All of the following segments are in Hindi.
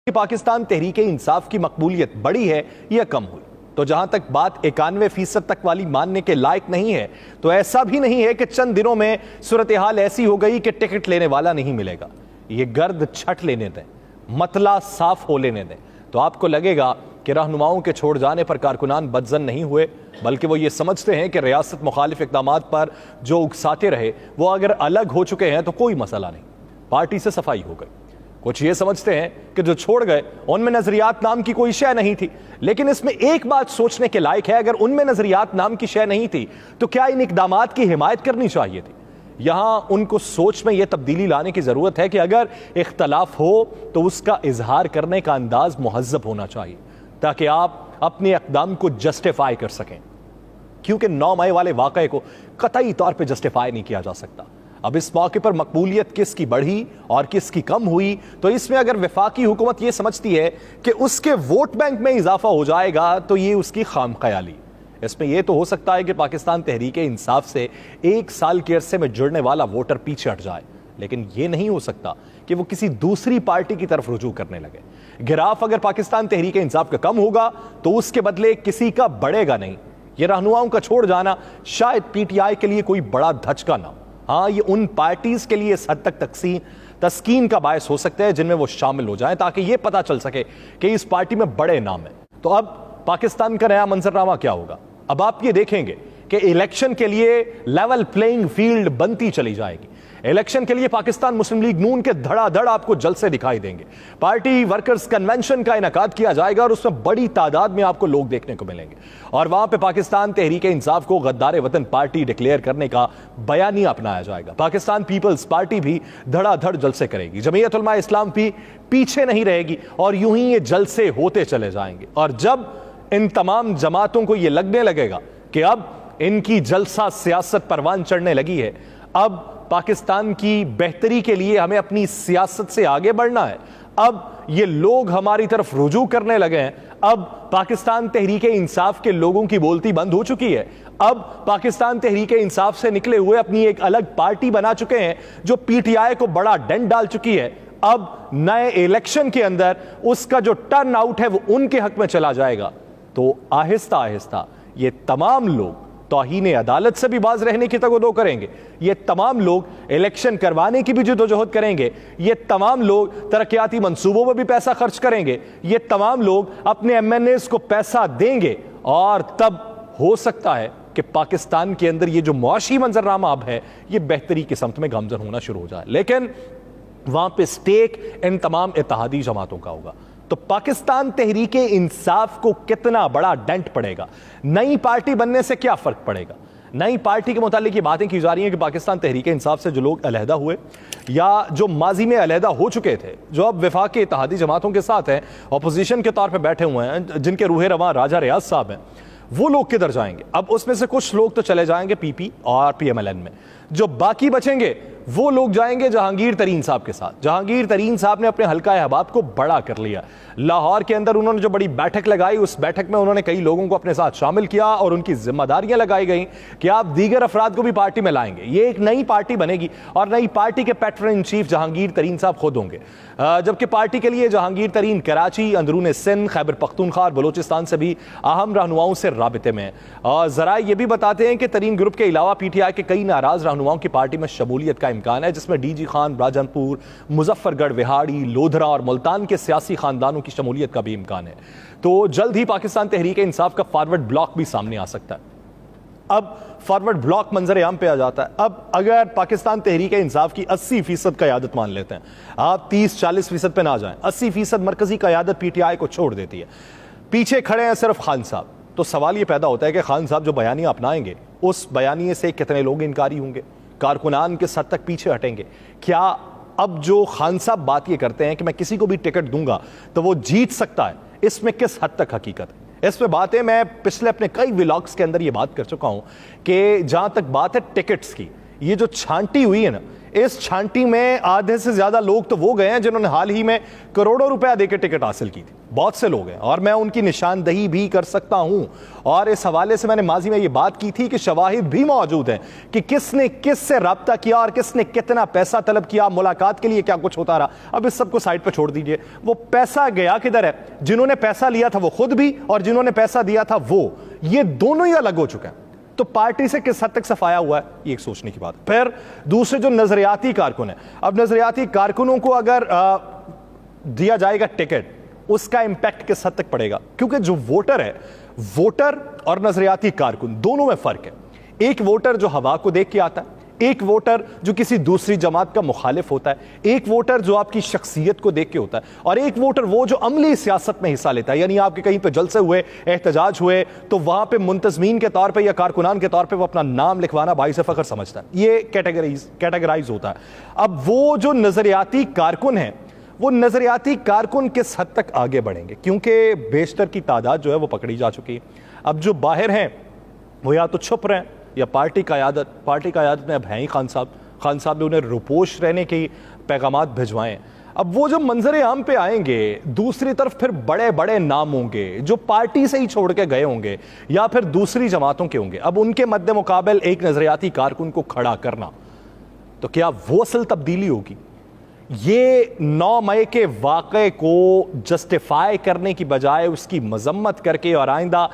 कि पाकिस्तान तहरीक इंसाफ की मकबूलियत बढ़ी है या कम हुई। तो जहां तक बात 91% तक वाली मानने के लायक नहीं है, तो ऐसा भी नहीं है कि चंद दिनों में सूरत हाल ऐसी हो गई कि टिकट लेने वाला नहीं मिलेगा। ये गर्द छट लेने दें, मतला साफ हो लेने दें, तो आपको लगेगा कि रहनुमाओं के छोड़ जाने पर कारकुनान बदजन नहीं हुए, बल्कि वो ये समझते हैं कि रियासत मुखालिफ इक़दामात पर जो उकसाते रहे वो अगर अलग हो चुके हैं तो कोई मसला नहीं, पार्टी से सफाई हो गई। कुछ ये समझते हैं कि जो छोड़ गए उनमें नजरियात नाम की कोई शय नहीं थी। लेकिन इसमें एक बात सोचने के लायक है, अगर उनमें नजरियात नाम की शय नहीं थी तो क्या इन इकदामात की हिमायत करनी चाहिए थी? यहां उनको सोच में यह तब्दीली लाने की जरूरत है कि अगर इख्तलाफ हो तो उसका इजहार करने का अंदाज मुहज्जब होना चाहिए, ताकि आप अपने इक़दाम को जस्टिफाई कर सकें, क्योंकि 9 मई वाले वाक़े को कतई तौर पर जस्टिफाई नहीं किया जा सकता। अब इस मौके पर मकबूलियत किसकी बढ़ी और किसकी कम हुई, तो इसमें अगर वफाकी हुकूमत यह समझती है कि उसके वोट बैंक में इजाफा हो जाएगा तो ये उसकी खामख्याली। इसमें यह तो हो सकता है कि पाकिस्तान तहरीक इंसाफ से 1 साल के अरसे में जुड़ने वाला वोटर पीछे हट जाए, लेकिन यह नहीं हो सकता कि वो किसी दूसरी पार्टी की तरफ रुजू करने लगे। गिराफ अगर पाकिस्तान तहरीक इंसाफ का कम होगा तो उसके बदले किसी का बढ़ेगा नहीं। यह रहनुमाओं का छोड़ जाना शायद पीटीआई के लिए कोई बड़ा धचका ना हो, हाँ ये उन पार्टीज के लिए इस हद तक तस्कीन का बायस हो सकता है जिनमें वो शामिल हो जाएं, ताकि ये पता चल सके कि इस पार्टी में बड़े नाम है। तो अब पाकिस्तान का नया मंजरनामा क्या होगा? अब आप ये देखेंगे कि इलेक्शन के लिए लेवल प्लेइंग फील्ड बनती चली जाएगी। इलेक्शन के लिए पाकिस्तान मुस्लिम लीग नून के धड़ाधड़ आपको जलसे दिखाई देंगे। पार्टी वर्कर्स कन्वेंशन का इनेकाद किया जाएगा और उसमें बड़ी तादाद में आपको लोग देखने को मिलेंगे, और वहां पे पाकिस्तान तहरीक इंसाफ को गद्दार वतन पार्टी डिक्लेयर करने का बयानिया अपनाया जाएगा। पाकिस्तान पीपल्स पार्टी भी धड़ाधड़ जलसे करेगी, जमीयत उलमा इस्लाम भी पीछे नहीं रहेगी, और यूं ही ये जलसे होते चले जाएंगे। और जब इन तमाम जमातों को यह लगने लगेगा कि अब इनकी जलसा सियासत परवान चढ़ने लगी है, अब पाकिस्तान की बेहतरी के लिए हमें अपनी सियासत से आगे बढ़ना है, अब ये लोग हमारी तरफ रुजू करने लगे हैं, अब पाकिस्तान तहरीक इंसाफ के लोगों की बोलती बंद हो चुकी है, अब पाकिस्तान तहरीक इंसाफ से निकले हुए अपनी एक अलग पार्टी बना चुके हैं जो पीटीआई को बड़ा डेंट डाल चुकी है। अब नए इलेक्शन के अंदर उसका जो टर्न आउट है वो उनके हक में चला जाएगा। तो आहिस्ता आहिस्ता ये तमाम लोग तौहीन अदालत से भी बाज रहने की तगोदो करेंगे, ये तमाम लोग इलेक्शन करवाने की भी जदोजहद करेंगे, ये तमाम लोग तरक्याती मंसूबों में भी पैसा खर्च करेंगे, ये तमाम लोग अपने एमएनएस को पैसा देंगे, और तब हो सकता है कि पाकिस्तान के अंदर ये जो मुआशी मंजरनामा अब है ये बेहतरी की समत में गामजन होना शुरू हो जाए। लेकिन वहां पे स्टेक इन तमाम इत्तेहादी जमातों का होगा। तो पाकिस्तान तहरीक इंसाफ को कितना बड़ा डेंट पड़ेगा, नई पार्टी बनने से क्या फर्क पड़ेगा? नई पार्टी के मुतालिक ये बातें की जा रही हैं कि पाकिस्तान तहरीक इंसाफ से जो लोग अलहदा हुए या जो माजी में अलहदा हो चुके थे, जो अब वफाक इत्तेहादी जमातों के साथ हैं, अपोजिशन के तौर पर बैठे हुए हैं, जिनके रूहे रवां राजा रियाज साहब हैं, वो लोग किधर जाएंगे? अब उसमें से कुछ लोग तो चले जाएंगे पीपी और पीएमएलएन में, जो बाकी बचेंगे वो लोग जाएंगे जहांगीर तरीन साहब के साथ। जहांगीर तरीन साहब ने अपने हल्का अहबाब को बड़ा कर लिया। लाहौर के अंदर उन्होंने जो बड़ी बैठक लगाई, उस बैठक में उन्होंने कई लोगों को अपने साथ शामिल किया और उनकी जिम्मेदारियां लगाई गई कि आप दीगर अफराद को भी पार्टी में लाएंगे। ये एक नई पार्टी बनेगी और नई पार्टी के पैटर्न इन चीफ जहांगीर तरीन साहब खुद होंगे, जबकि पार्टी के लिए जहांगीर तरीन कराची, अंदरून सिंध, खैबर पख्तूनख्वा और बलोचिस्तान से भी अहम रहनुमाओं से राबिते में हैं। जरा ये भी बताते हैं कि तरीन ग्रुप के अलावा पीटीआई के कई नाराज रहनुमाओं की पार्टी में शमूलियत का इम्कान है, जिसमें डीजी खान, राजनपुर, मुजफ्फरगढ़, विहाड़ी, लोधरा और मुल्तान के सियासी खानदानों की शमूलियत का भी इम्कान है। तो जल्द ही पाकिस्तान तहरीक इंसाफ का फॉरवर्ड ब्लॉक भी सामने आ सकता है। अब फॉरवर्ड ब्लॉक मंजर आम पे आ जाता है। अब अगर पाकिस्तान तहरीक इंसाफ की 80% क़यादत मान लेते हैं, आप 30-40% पे ना जाएं, 80% मरकजी क़यादत पीटीआई को छोड़ देती है, पीछे खड़े हैं सिर्फ खान साहब, तो सवाल ये पैदा होता है कि खान साहब जो बयानिया अपनाएंगे उस बयानिए से कितने लोग इनकारी होंगे, कारकुनान किस हद तक पीछे हटेंगे? क्या अब जो खान साहब बात ये करते हैं कि मैं किसी को भी टिकट दूंगा तो वो जीत सकता है, इसमें किस हद तक हकीकत है? इसमें बातें मैं पिछले अपने कई व्लॉग्स के अंदर ये बात कर चुका हूं कि जहां तक बात है टिकट्स की, ये जो छांटी हुई है ना, इस छांटी में आधे से ज्यादा लोग तो वो गए हैं जिन्होंने हाल ही में करोड़ों रुपया देकर टिकट हासिल की थी। बहुत से लोग हैं और मैं उनकी निशानदही भी कर सकता हूं। और इस हवाले से मैंने माजी में ये बात की थी कि शवाहिद भी मौजूद हैं कि किसने किस से राब्ता किया और किसने कितना पैसा तलब किया, मुलाकात के लिए क्या कुछ होता रहा। अब इस सबको साइड पर छोड़ दीजिए, वो पैसा गया किधर है? जिन्होंने पैसा लिया था वो खुद भी और जिन्होंने पैसा दिया था वो, ये दोनों ही अलग हो चुके हैं। तो पार्टी से किस हद तक सफाया हुआ है, ये एक सोचने की बात। फिर दूसरे जो नजरियाती कारकुन है, अब नजरियाती कारकुनों को अगर दिया जाएगा टिकट, उसका इंपैक्ट किस हद तक पड़ेगा? क्योंकि जो वोटर है, वोटर और नजरियाती कारकुन दोनों में फर्क है। एक वोटर जो हवा को देख के आता है, एक वोटर जो किसी दूसरी जमात का मुखालिफ होता है, एक वोटर जो आपकी शख्सियत को देख के होता है, और एक वोटर वो जो अमली सियासत में हिस्सा लेता है। यानी आपके कहीं पे जलसे हुए, एहतजाज हुए, तो वहां पे मुंतजमीन के तौर पे या कारकुनान के तौर पे वो अपना नाम लिखवाना बाइस फख्र समझता है। ये कैटेगराइज होता है। अब वो जो नजरियाती कारकुन है, वो नजरियाती कारकुन किस हद तक आगे बढ़ेंगे? क्योंकि बेशतर की तादाद जो है वो पकड़ी जा चुकी है। अब जो बाहर हैं वो या तो छुप रहे हैं या पार्टी क़यादत में अब हैं ही खान साहब ने उन्हें रुपोश रहने के पैगामात भिजवाएं। अब वो जो मंजर आम पे आएंगे, दूसरी तरफ फिर बड़े बड़े नाम होंगे जो पार्टी से ही छोड़ के गए होंगे या फिर दूसरी जमातों के होंगे। अब उनके मद्दे मुकाबल एक नजरियाती कारकुन को खड़ा करना, तो क्या वो असल तब्दीली होगी? ये 9 मई के वाक़े को जस्टिफाई करने की बजाय उसकी मजम्मत करके और आइंदा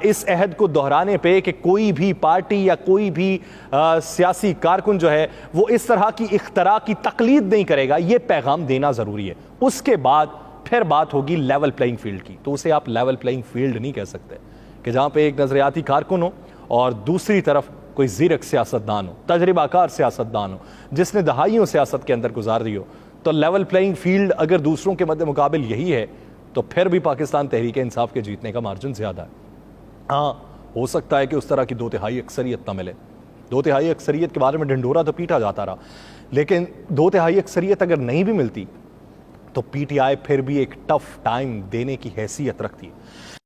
इस अहद को दोहराने पे कि कोई भी पार्टी या कोई भी सियासी कारकुन जो है वो इस तरह की इख्तरा की तकलीद नहीं करेगा, ये पैगाम देना ज़रूरी है। उसके बाद फिर बात होगी लेवल प्लेइंग फील्ड की। तो उसे आप लेवल प्लेइंग फील्ड नहीं कह सकते कि जहाँ पे एक नजरियाती कारकुन हो और दूसरी तरफ कोई ज़ीरक सियासतदान हो, तजर्बाकार सियासतदान हो, जिसने दहाइयों सियासत के अंदर गुजार दी हो। तो लेवल प्लेइंग फील्ड अगर दूसरों के मद्दे मुकाबिल यही है तो फिर भी पाकिस्तान तहरीक इंसाफ के जीतने का मार्जिन ज़्यादा है। हाँ, हो सकता है कि उस तरह की 2/3 अक्सरियत ना मिले। 2/3 अक्सरियत के बारे में ढिंढोरा तो पीटा जाता रहा, लेकिन 2/3 अक्सरियत अगर नहीं भी मिलती तो PTI फिर भी एक टफ टाइम देने की हैसियत रखती है।